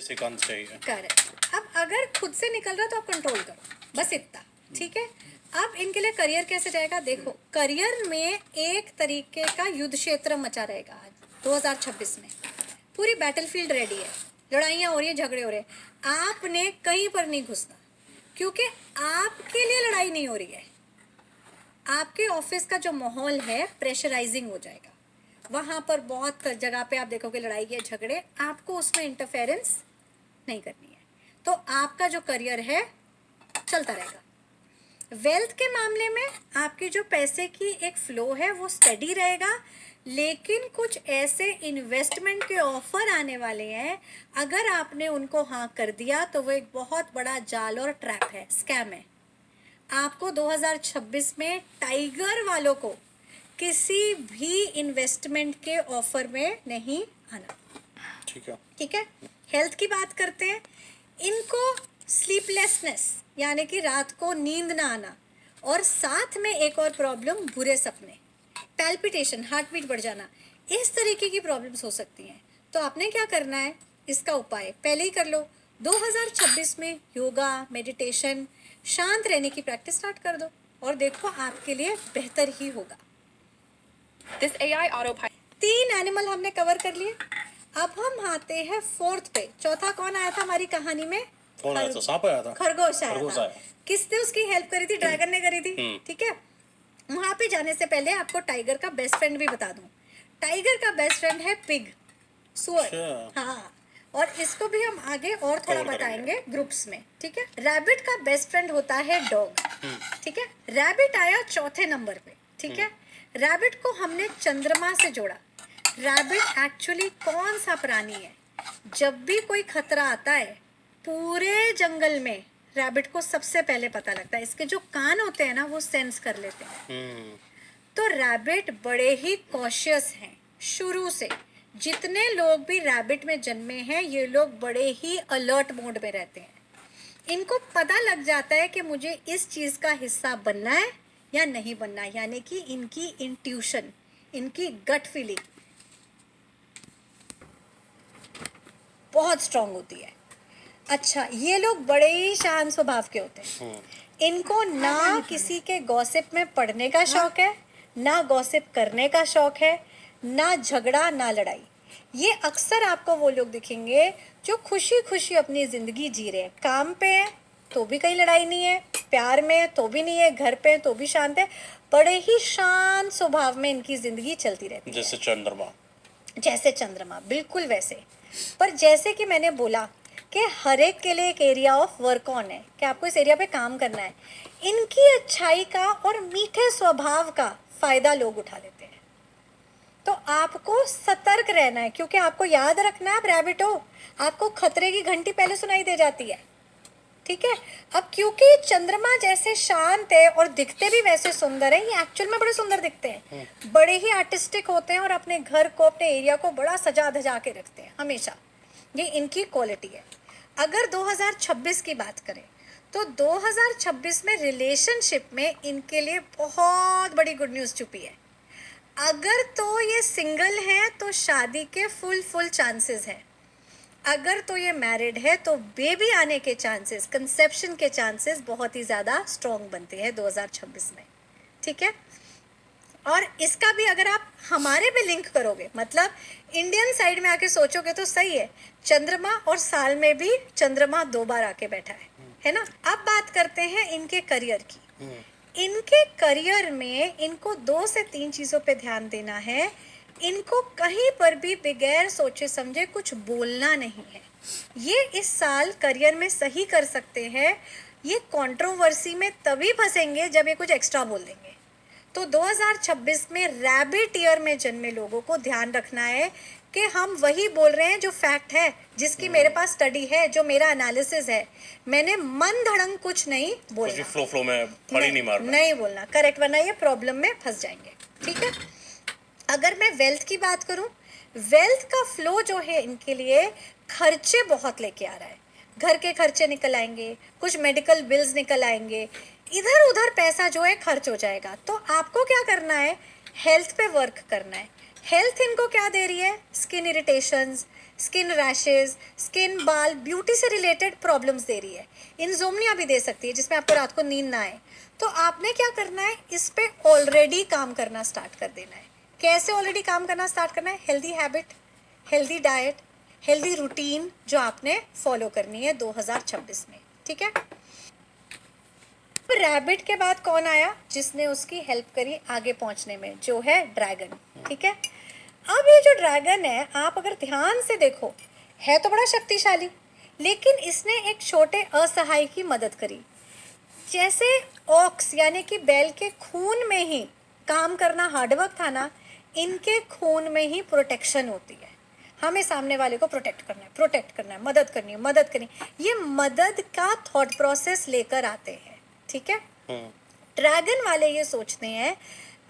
सिखाना चाहिए। करेक्ट। अब अगर खुद से निकल रहा तो आप कंट्रोल करो, बस इतना, ठीक है। अब इनके लिए करियर कैसे जाएगा, देखो करियर में एक तरीके का युद्ध क्षेत्र मचा रहेगा आज 2026 में। पूरी बैटलफील्ड रेडी है, लड़ाइयाँ हो रही है, झगड़े हो रहे हैं, आपने कहीं पर नहीं घुसना, क्योंकि आपके लिए लड़ाई नहीं हो रही है। आपके ऑफिस का जो माहौल है प्रेशराइजिंग हो जाएगा, वहाँ पर बहुत जगह पे आप देखोगे लड़ाई के झगड़े, आपको उसमें इंटरफेरेंस नहीं करनी है, तो आपका जो करियर है चलता रहेगा। वेल्थ के मामले में आपकी जो पैसे की एक फ्लो है वो स्टडी रहेगा, लेकिन कुछ ऐसे इन्वेस्टमेंट के ऑफर आने वाले हैं, अगर आपने उनको हाँ कर दिया तो वो एक बहुत बड़ा जाल और ट्रैप है, स्कैम है। आपको 2026 में टाइगर वालों को किसी भी इन्वेस्टमेंट के ऑफर में नहीं आना। ठीक है, ठीक है। हेल्थ की बात करते हैं, इनको स्लीपलेसनेस यानी कि रात को नींद ना आना, और साथ में एक और प्रॉब्लम बुरे सपने, पैल्पिटेशन, हार्ट बीट बढ़ जाना, इस तरीके की प्रॉब्लम्स हो सकती हैं। तो आपने क्या करना है, इसका उपाय पहले ही कर लो। 2026 में योगा, मेडिटेशन, शांत रहने की प्रैक्टिस स्टार्ट कर दो और देखो आपके लिए बेहतर ही होगा। This AI autopilot. 3 एनिमल हमने कवर कर लिए। अब हम आते हैं 4th पे। चौथा कौन आया था हमारी कहानी में? कौन आया था? सांप आया था, खरगोश आया खरगोश था। आया। किसने उसकी हेल्प करी थी? ड्रैगन ने करी थी। ठीक है। वहां पे जाने से पहले आपको टाइगर का बेस्ट फ्रेंड भी बता दूं। टाइगर का बेस्ट फ्रेंड है पिग, सुअर। अच्छा। हाँ, और इसको भी हम आगे और थोड़ा कवर बताएंगे ग्रुप्स में। ठीक है। रैबिट का बेस्ट फ्रेंड होता है डॉग। ठीक है। रैबिट आया चौथे नंबर पे। ठीक है। रैबिट को हमने चंद्रमा से जोड़ा। रैबिट एक्चुअली कौन सा प्राणी है? जब भी कोई खतरा आता है पूरे जंगल में रैबिट को सबसे पहले पता लगता है। इसके जो कान होते हैं ना वो सेंस कर लेते हैं। तो रैबिट बड़े ही कॉशियस हैं शुरू से। जितने लोग भी रैबिट में जन्मे हैं ये लोग बड़े ही अलर्ट मोड में रहते हैं। इनको पता लग जाता है कि मुझे इस चीज़ का हिस्सा बनना है या नहीं बनना, यानी कि इनकी इंट्यूशन, इनकी गट फीलिंग बहुत स्ट्रांग होती है। अच्छा, ये लोग बड़े ही शांत स्वभाव के होते हैं। इनको ना किसी के गॉसिप में पढ़ने का शौक है, ना गॉसिप करने का शौक है, ना झगड़ा ना लड़ाई। ये अक्सर आपको वो लोग दिखेंगे जो खुशी खुशी अपनी ज़िंदगी जी रहे हैं। काम पे हैं तो भी कहीं लड़ाई नहीं है, प्यार में है तो भी नहीं है, घर पे तो भी शांत है। बड़े ही शांत स्वभाव में इनकी ज़िंदगी चलती रहती है, जैसे चंद्रमा। जैसे चंद्रमा, बिल्कुल वैसे। पर जैसे कि मैंने बोला कि हर एक के लिए एक एरिया ऑफ वर्क ऑन है कि आपको इस एरिया पे काम करना है। इनकी अच्छाई का और मीठे स्वभाव का फ़ायदा लोग उठा लेते हैं। तो आपको सतर्क रहना है, क्योंकि आपको याद रखना है आप रैबिट हो, आपको खतरे की घंटी पहले सुनाई दे जाती है। ठीक है। अब क्योंकि चंद्रमा जैसे शांत है और दिखते भी वैसे सुंदर है, ये एक्चुअल में बड़े सुंदर दिखते हैं, बड़े ही आर्टिस्टिक होते हैं और अपने घर को, अपने एरिया को बड़ा सजा धजा के रखते हैं हमेशा। ये इनकी क्वालिटी है। अगर 2026 की बात करें तो 2026 में रिलेशनशिप में इनके लिए बहुत बड़ी गुड न्यूज़ छुपी है। अगर तो ये सिंगल है तो शादी के फुल चांसेस हैं। अगर तो ये मैरिड है तो बेबी आने के चांसेस, कंसेप्शन के चांसेस बहुत ही ज़्यादा स्ट्रॉन्ग बनते हैं 2026 में। ठीक है। और इसका भी अगर आप हमारे पे लिंक करोगे, मतलब इंडियन साइड में आके सोचोगे तो सही है, चंद्रमा और साल में भी चंद्रमा 2 बार आके बैठा है ना। अब बात करते हैं इनके करियर की। इनके करियर में इनको 2 से 3 चीज़ों पे ध्यान देना है। इनको कहीं पर भी बगैर सोचे समझे कुछ बोलना नहीं है। ये इस साल करियर में सही कर सकते हैं। ये कंट्रोवर्सी में तभी फंसेंगे जब ये कुछ एक्स्ट्रा बोल देंगे। तो 2026 में रैबिट ईयर में जन्मे लोगों को ध्यान रखना है कि हम वही बोल रहे हैं जो फैक्ट है, जिसकी मेरे पास स्टडी है, जो मेरा एनालिसिस है। मैंने मन धड़ंग कुछ नहीं बोलना, फ्लो में फड़ी नहीं मारना, नहीं बोलना, करेक्ट, वरना ये प्रॉब्लम में फंस जाएंगे। ठीक है। अगर मैं वेल्थ की बात करूं, वेल्थ का फ्लो जो है इनके लिए खर्चे बहुत लेके आ रहा है। घर के खर्चे निकल आएंगे, कुछ मेडिकल बिल्स निकल आएंगे, इधर उधर पैसा जो है खर्च हो जाएगा। तो आपको क्या करना है, हेल्थ पे वर्क करना है। हेल्थ इनको क्या दे रही है? Skin irritations, skin rashes, skin बाल, ब्यूटी से रिलेटेड प्रॉब्लम्स दे रही है, इंसोम्निया भी दे सकती है जिसमें आपको रात को नींद ना आए। तो आपने क्या करना है, इस पे ऑलरेडी काम करना स्टार्ट कर देना है। कैसे ऑलरेडी काम करना स्टार्ट करना है? Healthy habit, healthy diet, healthy routine जो आपने फॉलो करनी है 2026 में, ठीक है। रैबिट के बाद कौन आया जिसने उसकी हेल्प करी आगे पहुंचने में? जो है ड्रैगन, ठीक है। अब ये जो ड्रैगन है, आप अगर ध्यान से देखो, है तो बड़ा शक्तिशाली, लेकिन इसने एक छोटे असहाय की मदद करी। जैसे ऑक्स यानी कि बैल के खून में ही काम करना हार्डवर्क था ना, इनके खून में ही प्रोटेक्शन होती है। हमें सामने वाले को प्रोटेक्ट करना है, मदद करनी है, मदद करनी है। ये मदद का थॉट प्रोसेस लेकर आते हैं, ठीक है। ड्रैगन वाले ये सोचते हैं,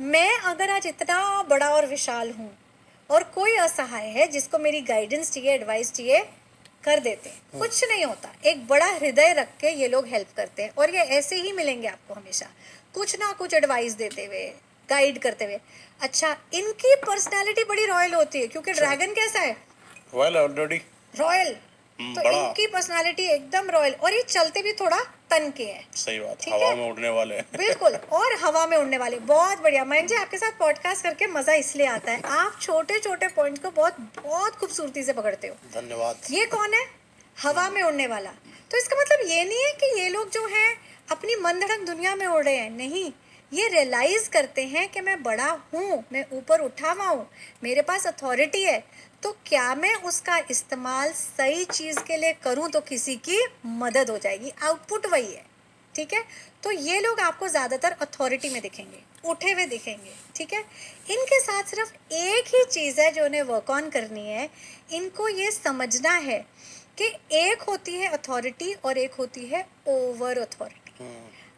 मैं अगर आज इतना बड़ा और विशाल हूँ और कोई असहाय है जिसको मेरी गाइडेंस चाहिए, एडवाइस चाहिए, कर देते हैं, कुछ नहीं होता। एक बड़ा हृदय रख के ये लोग हेल्प करते हैं, और ये ऐसे ही मिलेंगे आपको हमेशा, कुछ ना कुछ एडवाइस देते हुए, गाइड करते हुए। अच्छा, इनकी पर्सनालिटी बड़ी रॉयल होती है, क्योंकि ड्रैगन कैसा है? Well already royal. तो बड़ा। इनकी पर्सनालिटी एकदम रॉयल, और ये चलते भी थोड़ा तन के हैं। सही बात, ठीक हवा है? में उड़ने वाले बिल्कुल, और हवा में उड़ने वाले। बहुत बढ़िया मयंक जी, आपके साथ पॉडकास्ट करके मजा इसलिए आता है, आप छोटे छोटे पॉइंट्स को बहुत बहुत खूबसूरती से पकड़ते हो। धन्यवाद। ये कौन है? हवा में उड़ने वाला। तो इसका मतलब ये नहीं है कि ये लोग जो हैं अपनी मनधड़क दुनिया में उड़ रहे हैं, नहीं। ये रियलाइज करते हैं कि मैं बड़ा हूँ, मैं ऊपर उठा हुआ हूँ, मेरे पास अथॉरिटी है, तो क्या मैं उसका इस्तेमाल सही चीज़ के लिए करूँ तो किसी की मदद हो जाएगी। आउटपुट वही है, ठीक है। तो ये लोग आपको ज़्यादातर अथॉरिटी में दिखेंगे, उठे हुए दिखेंगे, ठीक है। इनके साथ सिर्फ एक ही चीज़ है जो उन्हें वर्क ऑन करनी है। इनको ये समझना है कि एक होती है अथॉरिटी और एक होती है ओवर अथॉरिटी।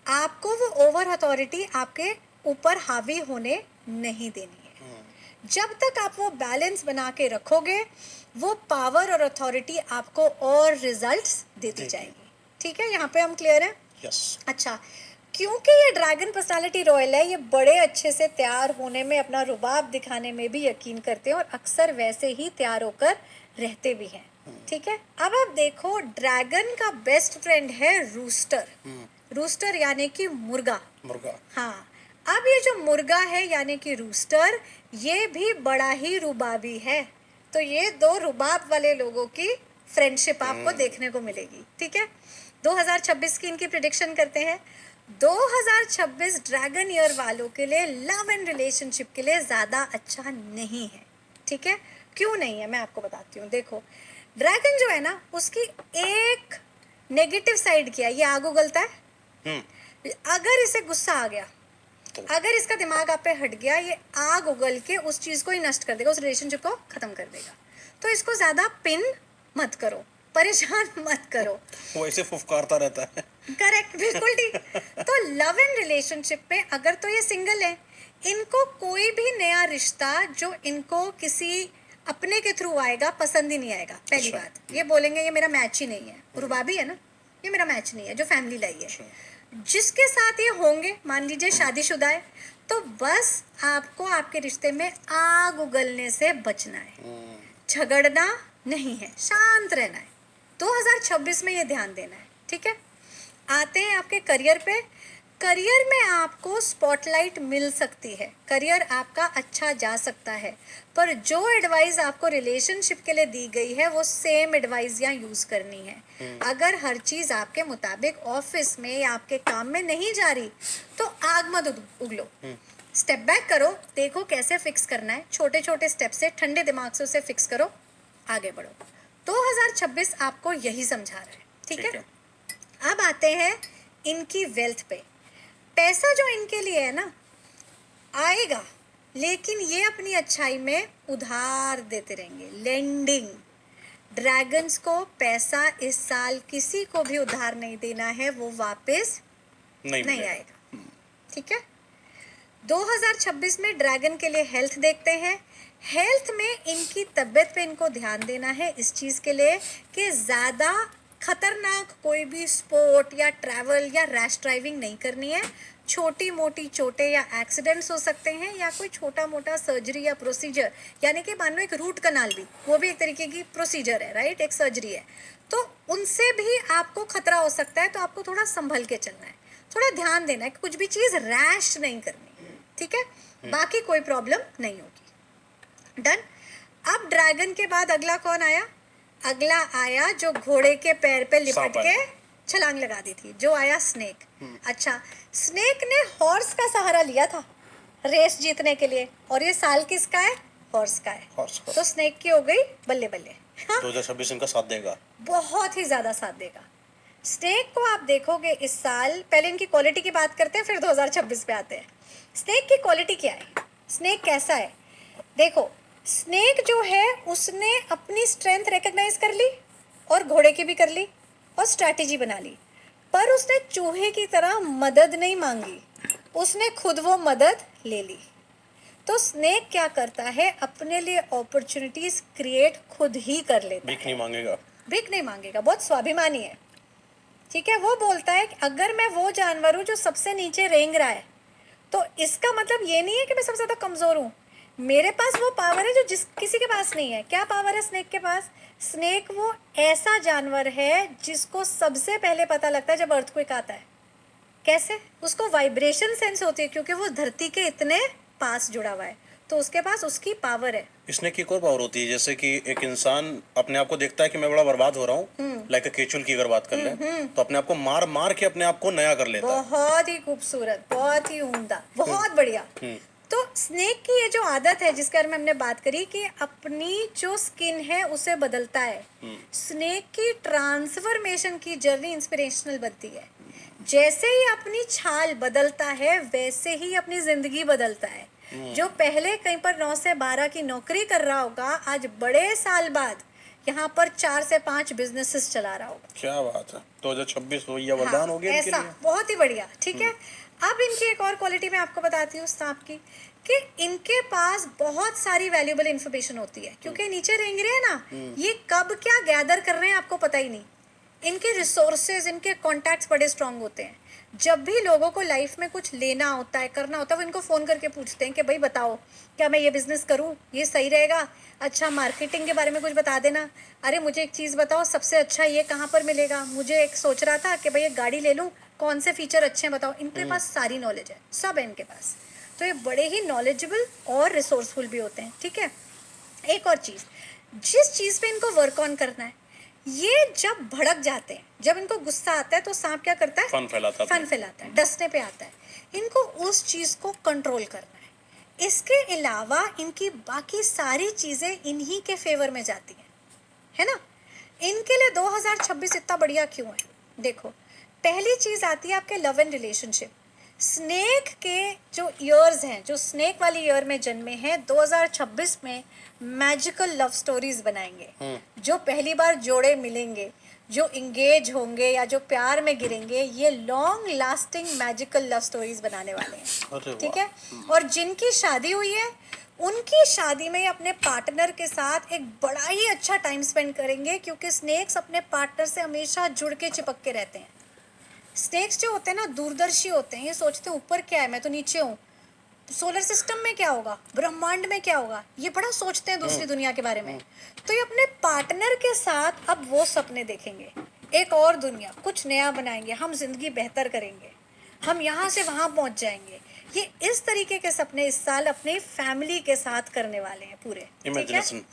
आपको वो ओवर अथॉरिटी आपके ऊपर हावी होने नहीं देनी है। जब तक आप वो बैलेंस बना के रखोगे, वो पावर और अथॉरिटी आपको और रिजल्ट्स देती जाएगी, ठीक है। यहाँ पे हम क्लियर हैं? यस। अच्छा, क्योंकि ये ड्रैगन पर्सनालिटी रॉयल है, ये बड़े अच्छे से तैयार होने में, अपना रुबाब दिखाने में भी यकीन करते हैं, और अक्सर वैसे ही तैयार होकर रहते भी हैं, ठीक है। अब आप देखो, ड्रैगन का बेस्ट फ्रेंड है रूस्टर। रूस्टर यानी कि मुर्गा। मुर्गा। हाँ, अब ये जो मुर्गा है यानी कि रूस्टर, ये भी बड़ा ही रुबाबी है। तो ये दो रुबाब वाले लोगों की फ्रेंडशिप आपको देखने को मिलेगी, ठीक है। 2026 की इनकी प्रिडिक्शन करते हैं। 2026 ड्रैगन ईयर वालों के लिए लव एंड रिलेशनशिप के लिए ज़्यादा अच्छा नहीं है, ठीक है। क्यों नहीं है, मैं आपको बताती हूँ। देखो, ड्रैगन जो है ना, उसकी एक नेगेटिव साइड क्या है, ये आग उगलता है। अगर इसे गुस्सा आ गया, अगर इसका दिमाग आप पे हट गया, ये आग उगल के उस चीज़ को ही नष्ट कर देगा, उस रिलेशनशिप को ख़त्म कर देगा। तो इसको ज़्यादा पिन मत करो, परेशान मत करो, वो ऐसे फुफकारता रहता है। करेक्ट, बिल्कुल ठीक। तो लव एंड रिलेशनशिप में अगर तो ये सिंगल है, इनको कोई भी नया रिश्ता जो इनको किसी अपने के थ्रू आएगा पसंद ही नहीं आएगा। पहली अच्छा। बात ये बोलेंगे, ये मेरा मैच ही नहीं है, रुबाबी है ना, ये मेरा मैच नहीं है, जो फैमिली लाई है। जिसके साथ ये होंगे, मान लीजिए शादीशुदा है, तो बस आपको आपके रिश्ते में आग उगलने से बचना है, झगड़ना नहीं है, शांत रहना है। 2026 में ये ध्यान देना है, ठीक है। आते हैं आपके करियर पे। करियर में आपको स्पॉटलाइट मिल सकती है, करियर आपका अच्छा जा सकता है, पर जो एडवाइस आपको रिलेशनशिप के लिए दी गई है, वो सेम एडवाइस यहाँ यूज़ करनी है। अगर हर चीज़ आपके मुताबिक ऑफिस में या आपके काम में नहीं जा रही, तो आग मत उगलो, स्टेप बैक करो, देखो कैसे फिक्स करना है, छोटे छोटे स्टेप से, ठंडे दिमाग से उसे फिक्स करो, आगे बढ़ो। 2026 आपको यही समझा रहा है, ठीक है। अब आते हैं इनकी वेल्थ पे। पैसा जो इनके लिए है ना, आएगा, लेकिन ये अपनी अच्छाई में उधार देते रहेंगे, लेंडिंग। ड्रैगन्स को पैसा इस साल किसी को भी उधार नहीं देना है, वो वापस नहीं आएगा, ठीक है। 2026 में ड्रैगन के लिए हेल्थ देखते हैं। हेल्थ में इनकी तबीयत पे इनको ध्यान देना है, इस चीज़ के लिए कि ज़्यादा खतरनाक कोई भी स्पोर्ट या ट्रैवल या रैश ड्राइविंग नहीं करनी है। छोटी मोटी चोटें या एक्सीडेंट्स हो सकते हैं, या कोई छोटा मोटा सर्जरी या प्रोसीजर, यानी कि मान लो एक रूट कनाल भी, वो भी एक तरीके की प्रोसीजर है, राइट, एक सर्जरी है, तो उनसे भी आपको खतरा हो सकता है। तो आपको थोड़ा संभल के चलना है, थोड़ा ध्यान देना है कि कुछ भी चीज़ रैश नहीं करनी, ठीक है। बाकी कोई प्रॉब्लम नहीं होगी। डन। अब ड्रैगन के बाद अगला कौन आया? अगला आया जो घोड़े के पैर पे लिपट सांप के छलांग लगा दी थी, जो आया स्नेक। अच्छा, स्नेक ने हॉर्स का सहारा लिया था रेस जीतने के लिए, और ये साल किसका है? हॉर्स का है। हॉर्स का। तो स्नेक की हो गई बल्ले बल्ले। हाँ, 2026 इनका साथ देगा। बहुत ही ज्यादा साथ देगा। स्नेक को आप देखोगे इस साल, पहले इनकी क्वालिटी की बात करते हैं, फिर 2026 पे आते हैं। स्नेक की क्वालिटी क्या है? स्नेक कैसा है? देखो, स्नेक जो है उसने अपनी स्ट्रेंथ रिकग्नाइज कर ली, और घोड़े की भी कर ली, और स्ट्रैटेजी बना ली, पर उसने चूहे की तरह मदद नहीं मांगी, उसने खुद वो मदद ले ली। तो स्नेक क्या करता है? अपने लिए अपॉर्चुनिटीज क्रिएट खुद ही कर लेता है। भीख नहीं मांगेगा। भीख नहीं मांगेगा, बहुत स्वाभिमानी है, ठीक है। वो बोलता है कि अगर मैं वो जानवर हूँ जो सबसे नीचे रेंग रहा है, तो इसका मतलब ये नहीं है कि मैं सबसे ज़्यादा कमज़ोर हूँ। मेरे पास वो पावर है जो जिस किसी के पास नहीं है। क्या पावर है स्नेक के पास? स्नेक वो ऐसा जानवर है जिसको सबसे पहले पता लगता है जब अर्थक्वेक आता है। कैसे? उसको वाइब्रेशन सेंस होती है, क्योंकि वो धरती के इतने पास जुड़ा हुआ है, तो उसके पास उसकी पावर है। इसने की एक और पावर होती है, जैसे कि एक इंसान अपने आप को देखता है कि मैं बड़ा बर्बाद हो रहा हूँ, लाइक केचुल की अगर बात कर लें, तो अपने आप को मार मार के अपने आप को नया कर लेता है। बहुत ही खूबसूरत, बहुत ही उम्दा, बहुत बढ़िया। तो स्नेक की ये जो आदत है जिसके बारे में हमने बात करी कि अपनी जो स्किन है उसे बदलता है, स्नेक की ट्रांसफॉर्मेशन की जर्नी इंस्पिरेशनल बनती है। जैसे ही अपनी छाल बदलता है वैसे ही अपनी जिंदगी बदलता है। जो पहले कहीं पर 9 से 12 की नौकरी कर रहा होगा, आज बड़े साल बाद यहाँ पर 4 से 5 बिजनेसेस चला रहा होगा। क्या बात है, 2026 तो ये वरदान हो गया इनके ऐसा लिए। बहुत ही बढ़िया, ठीक है। अब इनकी एक और क्वालिटी मैं आपको बताती हूँ सांप की, कि इनके पास बहुत सारी वैल्यूएबल इंफॉर्मेशन होती है, क्योंकि नीचे रेंग रहे हैं ना, ये कब क्या गैदर कर रहे हैं आपको पता ही नहीं। इनके रिसोर्सेज, इनके कॉन्टैक्ट्स बड़े स्ट्रांग होते हैं। जब भी लोगों को लाइफ में कुछ लेना होता है, करना होता है, वो इनको फ़ोन करके पूछते हैं कि भाई बताओ, क्या मैं ये बिज़नेस करूँ, ये सही रहेगा? अच्छा, मार्केटिंग के बारे में कुछ बता देना। अरे मुझे एक चीज़ बताओ, सबसे अच्छा ये कहाँ पर मिलेगा? मुझे एक सोच रहा था कि भाई एक गाड़ी ले लूँ, कौन से फीचर अच्छे हैं बताओ। इनके पास सारी नॉलेज है, सब है इनके पास। तो ये बड़े ही नॉलेजेबल और रिसोर्सफुल भी होते हैं, ठीक है। एक और चीज़, जिस चीज़ पे इनको वर्क ऑन करना है, ये जब भड़क जाते हैं, जब इनको गुस्सा आता है, तो सांप क्या करता है? फन फैलाता है। फन फैलाता है, डसने पे आता है। इनको उस चीज़ को कंट्रोल करना है। इसके अलावा इनकी बाकी सारी चीज़ें इन्हीं के फेवर में जाती हैं, है ना। इनके लिए 2026 इतना बढ़िया क्यों है? देखो, पहली चीज़ आती है आपके लव एंड रिलेशनशिप। स्नेक के जो ईयर्स हैं, जो स्नेक वाली ईयर में जन्मे हैं, 2026 में मैजिकल लव स्टोरीज बनाएंगे। जो पहली बार जोड़े मिलेंगे, जो इंगेज होंगे या जो प्यार में गिरेंगे, ये long lasting magical love stories बनाने वाले हैं, अरे ठीक वाह। है। और जिनकी शादी हुई है, उनकी शादी में अपने पार्टनर के साथ एक बड़ा ही अच्छा टाइम स्पेंड करेंगे, क्योंकि स्नेक्स अपने पार्टनर से हमेशा जुड़ के चिपक के रहते हैं। स्नेक्स जो होते हैं ना, दूरदर्शी होते हैं। ये सोचते हैं ऊपर क्या है, मैं तो नीचे हूँ, सोलर सिस्टम में क्या होगा, ब्रह्मांड में क्या होगा, ये बड़ा सोचते हैं दूसरी दुनिया के बारे में। तो ये अपने पार्टनर के साथ अब वो सपने देखेंगे, एक और दुनिया, कुछ नया बनाएंगे, हम जिंदगी बेहतर करेंगे, हम यहाँ से वहाँ पहुँच जाएंगे। ये इस तरीके के सपने इस साल अपने फैमिली के साथ करने वाले हैं पूरे, ठीक है, इमेजिनेशन।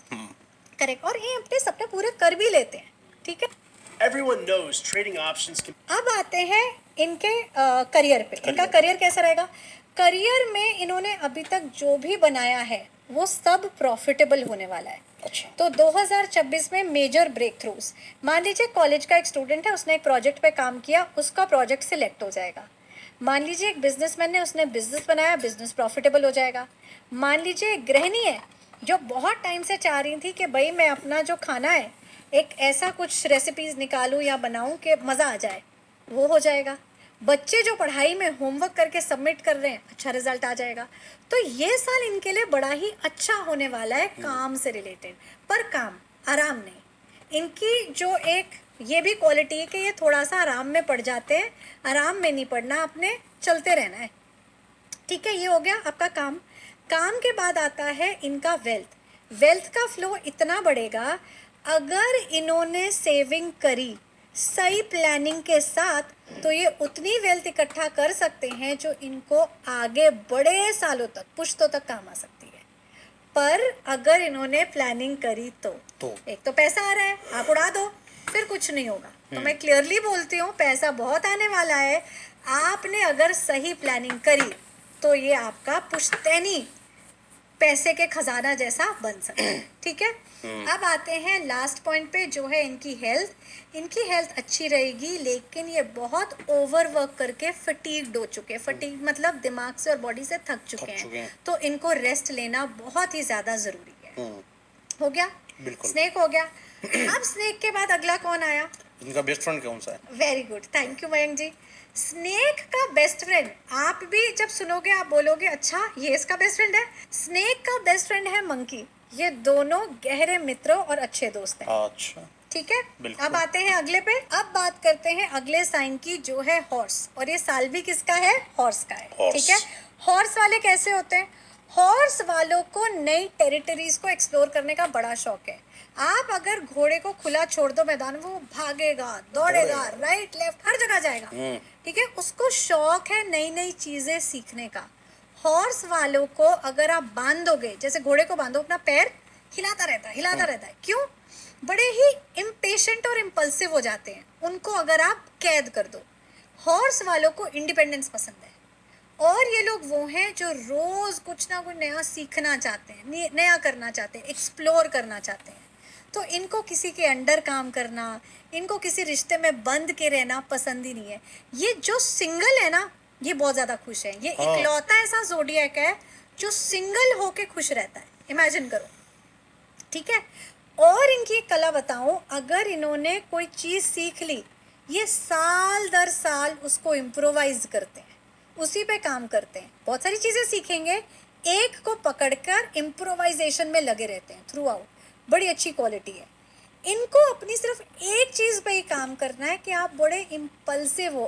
करेक्ट। और ये अपने सपने पूरे कर भी लेते हैं, ठीक है। Everyone knows trading options can अब आते हैं इनके करियर पे। इनका करियर कैसा रहेगा? करियर में इन्होंने अभी तक जो भी बनाया है वो सब प्रॉफिटेबल होने वाला है। अच्छा। तो 2026 में मेजर ब्रेक थ्रूज, मान लीजिए कॉलेज का एक स्टूडेंट है, उसने एक प्रोजेक्ट पे काम किया, उसका प्रोजेक्ट सिलेक्ट हो जाएगा। मान लीजिए एक बिजनेसमैन ने, उसने बिजनेस बनाया, बिजनेस प्रॉफिटेबल हो जाएगा। मान लीजिए एक गृहिणी है जो बहुत टाइम से चाह रही थी कि भाई मैं अपना जो खाना है एक ऐसा कुछ रेसिपीज़ निकालूं या बनाऊं कि मज़ा आ जाए, वो हो जाएगा। बच्चे जो पढ़ाई में होमवर्क करके सबमिट कर रहे हैं, अच्छा रिजल्ट आ जाएगा। तो ये साल इनके लिए बड़ा ही अच्छा होने वाला है काम से रिलेटेड, पर काम, आराम नहीं। इनकी जो एक ये भी क्वालिटी है कि ये थोड़ा सा आराम में पड़ जाते हैं, आराम में नहीं पड़ना, अपने चलते रहना है। ठीक है, ये हो गया आपका काम। काम के बाद आता है इनका वेल्थ। वेल्थ का फ्लो इतना बढ़ेगा अगर इन्होंने सेविंग करी सही प्लानिंग के साथ, तो ये उतनी वेल्थ इकट्ठा कर सकते हैं जो इनको आगे बड़े सालों तक, पुश्तों तक काम आ सकती है। पर अगर इन्होंने प्लानिंग करी तो एक तो पैसा आ रहा है, आप उड़ा दो, फिर कुछ नहीं होगा। तो मैं क्लियरली बोलती हूँ, पैसा बहुत आने वाला है। आपने अगर सही प्लानिंग करी तो ये आपका पुश्तैनी पैसे के खजाना जैसा बन सकता है। ठीक है, अब आते हैं लास्ट पॉइंट पे, जो है इनकी हेल्थ। इनकी हेल्थ अच्छी रहेगी, लेकिन ये बहुत ओवर वर्क करके फटीग्ड हो चुके हैं। फटीग मतलब दिमाग से और बॉडी से थक चुके हैं, तो इनको रेस्ट लेना बहुत ही ज्यादा जरूरी है। हो गया, बिल्कुल। स्नेक हो गया। अब स्नेक के बाद अगला कौन आया? इनका बेस्ट फ्रेंड कौन सा है? Very good, thank you Mayank ji. Snake का बेस्ट फ्रेंड, आप भी जब सुनोगे आप बोलोगे अच्छा ये इसका बेस्ट फ्रेंड है। स्नेक का बेस्ट फ्रेंड है मंकी। ये दोनों गहरे मित्र और अच्छे दोस्त हैं। अच्छा, ठीक है, बिल्कुल। अब आते हैं अगले पे। अब बात करते हैं अगले साइन की, जो है हॉर्स। और ये साल भी किसका है? हॉर्स का है। Horse। ठीक है, हॉर्स वाले कैसे होते हैं? हॉर्स वालों को नई टेरिटरीज को एक्सप्लोर करने का बड़ा शौक है। आप अगर घोड़े को खुला छोड़ दो मैदान में, वो भागेगा, दौड़ेगा, राइट लेफ्ट हर जगह जाएगा। ठीक है, उसको शौक है नई नई चीजें सीखने का। हॉर्स वालों को अगर आप बांधोगे, जैसे घोड़े को बांधो, अपना पैर हिलाता रहता है, हिलाता रहता है। क्यों? बड़े ही इम्पेशेंट और इम्पल्सिव हो जाते हैं। उनको अगर आप कैद कर दो। हॉर्स वालों को इंडिपेंडेंस पसंद है, और ये लोग वो हैं जो रोज कुछ ना कुछ नया सीखना चाहते हैं, नया करना चाहते हैं, एक्सप्लोर करना चाहते हैं। तो इनको किसी के अंडर काम करना, इनको किसी रिश्ते में बंद के रहना पसंद ही नहीं है। ये जो सिंगल है ना, ये बहुत ज्यादा खुश है। ये इकलौता ऐसा ज़ोडिएक है जो सिंगल होके खुश रहता है। इमेजिन करो। ठीक है, और इनकी एक कला बताऊं, अगर इन्होंने कोई चीज सीख ली, ये साल दर साल उसको इम्प्रोवाइज करते हैं, उसी पे काम करते हैं। बहुत सारी चीजें सीखेंगे, एक को पकड़कर इम्प्रोवाइजेशन में लगे रहते हैं थ्रू आउट। बड़ी अच्छी क्वालिटी है। इनको अपनी सिर्फ एक चीज पे ही काम करना है कि आप बड़े इम्पल्सिव हो,